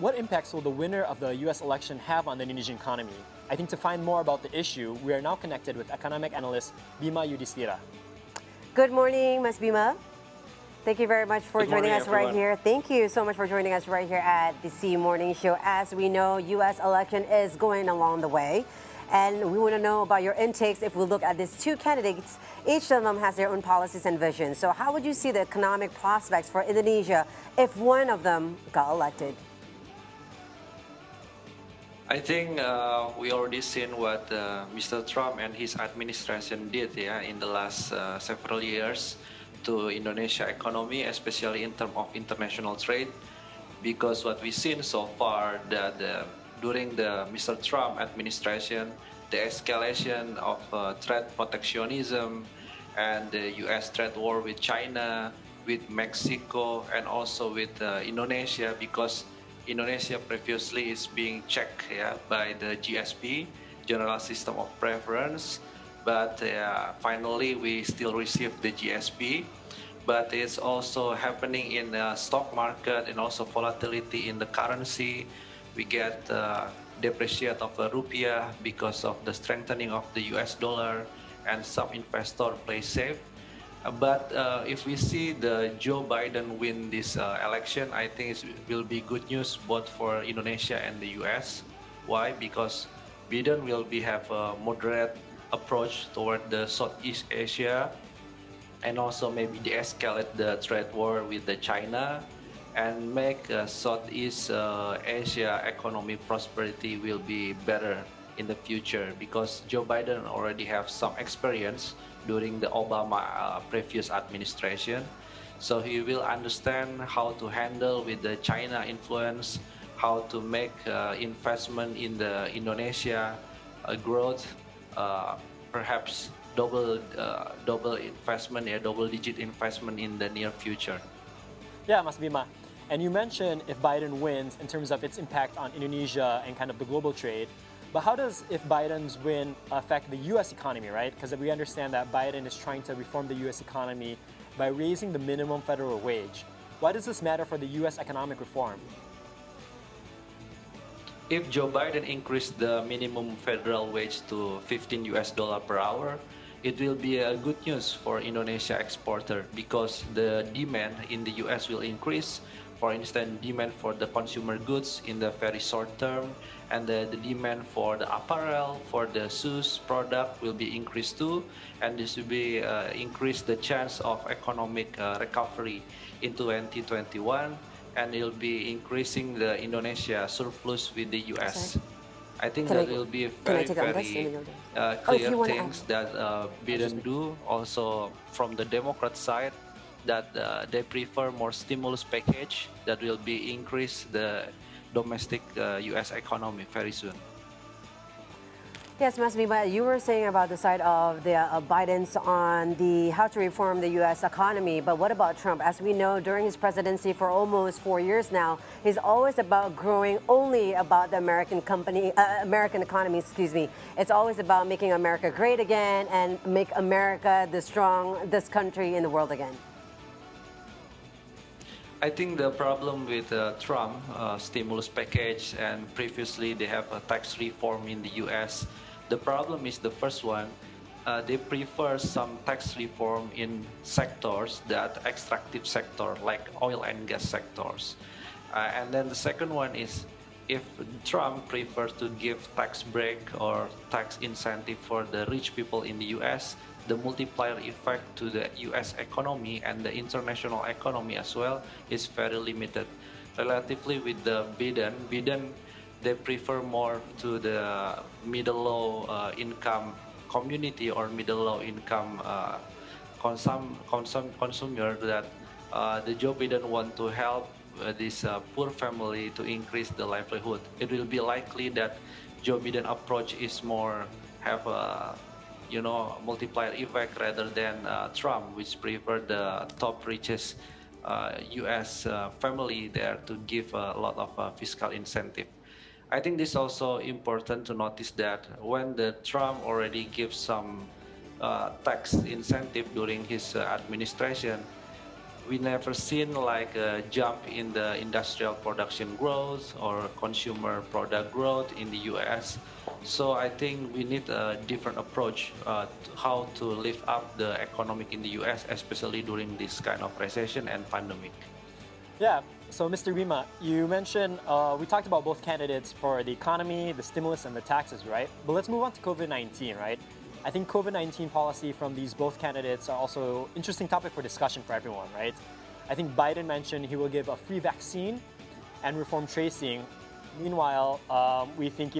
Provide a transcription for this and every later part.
What impacts will the winner of the US election have on the Indonesian economy? I think to find more about the issue, we are now connected with Economic Analyst Bhima Yudistira. Good morning, Ms. Bhima. Thank you very much for Good joining morning, us right everyone. here. Thank you so much for joining us right here at the C Morning Show. As we know, U.S. election is going along the way. And we want to know about your intakes. If we look at these two candidates, each of them has their own policies and visions. So how would you see the economic prospects for Indonesia if one of them got elected? I think we already seen what Mr. Trump and his administration did, in the last several years to Indonesia economy, especially in terms of international trade. Because what we've seen so far that during the Mr. Trump administration, the escalation of trade protectionism and the U.S. trade war with China, with Mexico, and also with Indonesia, because Indonesia previously is being checked by the GSP, General System of Preference, but finally we still receive the GSP. But it's also happening in the stock market and also volatility in the currency. We get depreciation of the rupiah because of the strengthening of the US dollar, and some investor play safe. But if we see the Joe Biden win this election, I think it will be good news both for Indonesia and the US. Why? Because Biden will have a moderate approach toward the Southeast Asia, and also maybe de-escalate the trade war with the China, and make Southeast Asia economic prosperity will be better in the future, because Joe Biden already have some experience during the Obama previous administration. So he will understand how to handle with the China influence, how to make investment in the Indonesia growth, perhaps double investment, double-digit investment in the near future. Yeah, Mas Bima. And you mentioned if Biden wins in terms of its impact on Indonesia and kind of the global trade. But how does, if Biden's win, affect the U.S. economy, right? Because we understand that Biden is trying to reform the U.S. economy by raising the minimum federal wage. Why does this matter for the U.S. economic reform? If Joe Biden increased the minimum federal wage to $15 per hour, it will be a good news for Indonesia exporter, because the demand in the US will increase. For instance, demand for the consumer goods in the very short term, and the demand for the apparel, for the shoes product will be increased too, and this will be increase the chance of economic recovery in 2021, and it will be increasing the Indonesia surplus with the US. I think that will be very, very clear things that Biden do. Also, from the Democrat side, that they prefer more stimulus package that will be increase the domestic U.S. economy very soon. Yes, Ms. Bhima, you were saying about the side of the Biden's on the how to reform the U.S. economy, but what about Trump? As we know, during his presidency for almost 4 years now, he's always about growing only about the American economy, excuse me. It's always about making America great again and make America this country in the world again. I think the problem with Trump stimulus package, and previously they have a tax reform in the U.S. The problem is the first one, they prefer some tax reform in sectors that extractive sector like oil and gas sectors. And then the second one is, if Trump prefers to give tax break or tax incentive for the rich people in the US, the multiplier effect to the US economy and the international economy as well is very limited. Relatively with the Biden, they prefer more to the middle-low income community or middle-low income consumer, that the Joe Biden want to help this poor family to increase the livelihood. It will be likely that Joe Biden approach is more have a multiplier effect rather than Trump, which prefer the top richest U.S. family there to give a lot of fiscal incentive. I think this is also important to notice that when the Trump already gives some tax incentive during his administration, we never seen like a jump in the industrial production growth or consumer product growth in the US. So I think we need a different approach to how to lift up the economic in the US, especially during this kind of recession and pandemic. Yeah. So, Mr. Bhima, you mentioned we talked about both candidates for the economy, the stimulus, and the taxes, right? But let's move on to COVID-19, right? I think COVID-19 policy from these both candidates are also interesting topic for discussion for everyone, right? I think Biden mentioned he will give a free vaccine and reform tracing. Meanwhile, we think,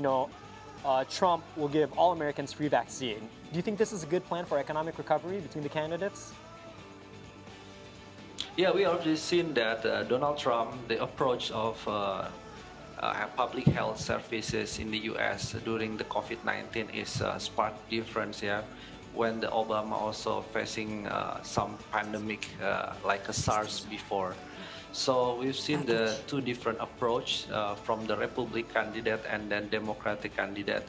Trump will give all Americans free vaccine. Do you think this is a good plan for economic recovery between the candidates? Yeah, we already seen that Donald Trump, the approach of public health services in the U.S. during the COVID-19 is spark difference. Yeah, when the Obama also facing some pandemic like a SARS before. So we've seen the two different approach from the Republican candidate and then Democratic candidate.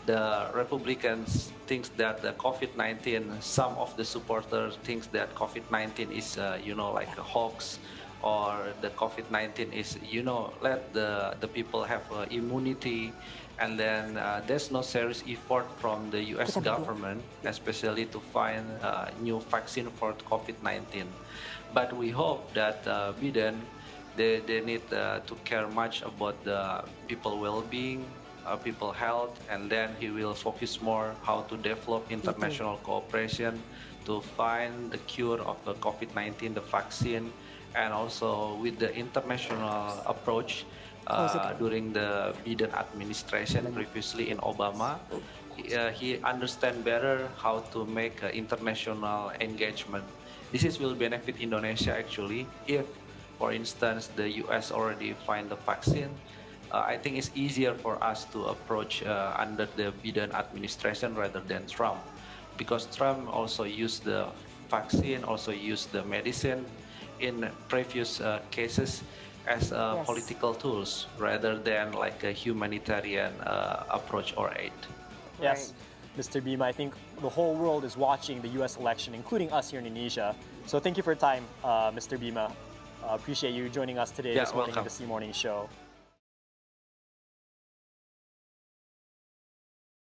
The Republicans thinks that the COVID-19, some of the supporters thinks that COVID-19 is, like a hoax, or the COVID-19 is, let the people have immunity, and then there's no serious effort from the U.S. government, especially to find a new vaccine for COVID-19. But we hope that Biden, they need to care much about the people well-being, people health, and then he will focus more how to develop international cooperation to find the cure of the COVID-19, the vaccine, and also with the international approach during the Biden administration previously in Obama. He understand better how to make international engagement. Will benefit Indonesia actually if, for instance, the U.S. already find the vaccine. I think it's easier for us to approach under the Biden administration rather than Trump, because Trump also used the vaccine, also used the medicine in previous cases as political tools rather than like a humanitarian approach or aid. Yes, Mr. Bhima, I think the whole world is watching the U.S. election, including us here in Indonesia. So thank you for your time, Mr. Bhima. Appreciate you joining us today this morning in the C Morning Show.